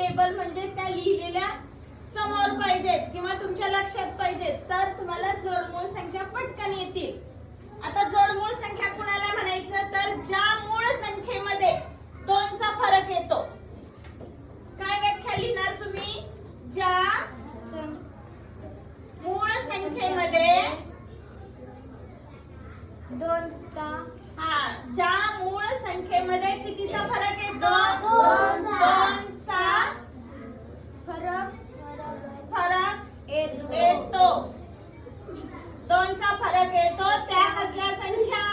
Table म्हणजे त्या लिहिलेल्या समोर पाहिजेत किंवा तुमच्या लक्षात पाहिजेत, तर तुम्हाला जोडमूळ संख्या पटकन येतील. आता जोडमूळ संख्या कुणाला म्हणायचं, तर ज्या मूळ संख्येमध्ये 2 चा फरक येतो. काय व्याख्या लिहिणार तुम्ही? ज्या मूळ संख्येमध्ये 2 चा ज्या मूळ संख्येमध्ये कितीचा फरक येतो? 2 चा फरक येतो. 2 चा फरक येतो त्या कसल्या संख्या?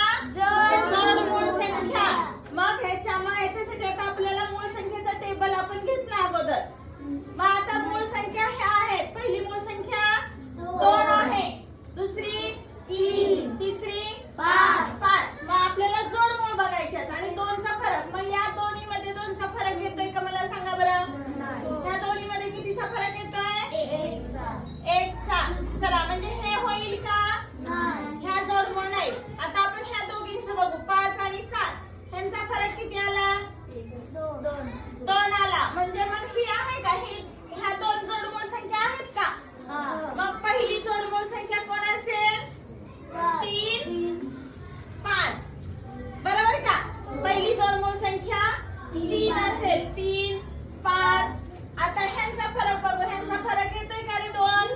जोडमूळ संख्या. मग ह्याच्यासाठी आता आपल्याला मूळ संख्येचा टेबल आपण घेतला अगोदर. मग आता मूळ संख्या ह्या आहेत. पहिली मूळ संख्या 2 आहे, दुसरी 3, तिसरी 5. मग आपल्याला जोडमूळ बघायच्यात आणि 2 चा फरक. मग या दोन्हीमध्ये 2 चा फरक येतोय का मला सांगा बरं? या दोन्हीमध्ये कितीचा फरक येतोय? 1 चा. चला म्हणजे हे होईल का? ह्या जोडमूळ नाही. आता आपण ह्या दोघींचं बघू. 5 आणि 7 ह्यांचा फरक किती आला? 2 आला. म्हणजे मग ही आहे का? ह्या 2 जोडमूळ संख्या आहेत का? मग पहिली जोडमूळ संख्या कोण असेल? 3, 5. बरोबर का? पहिली जोडमूळ संख्या 3 असेल. 3, 5. आता ह्यांचा फरक बघू. ह्यांचा फरक येतोय का रे? 2,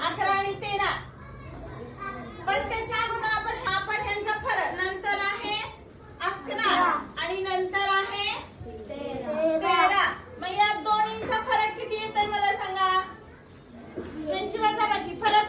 11 आणि 13. पण त्याच्या अगोदर आपण ह्यांचा फरक नंतर आहे 11 आणि नंतर आहे 13. मग या दोन्हींचा फरक किती येतोय मला सांगा? यांची वजाबाकी. फरक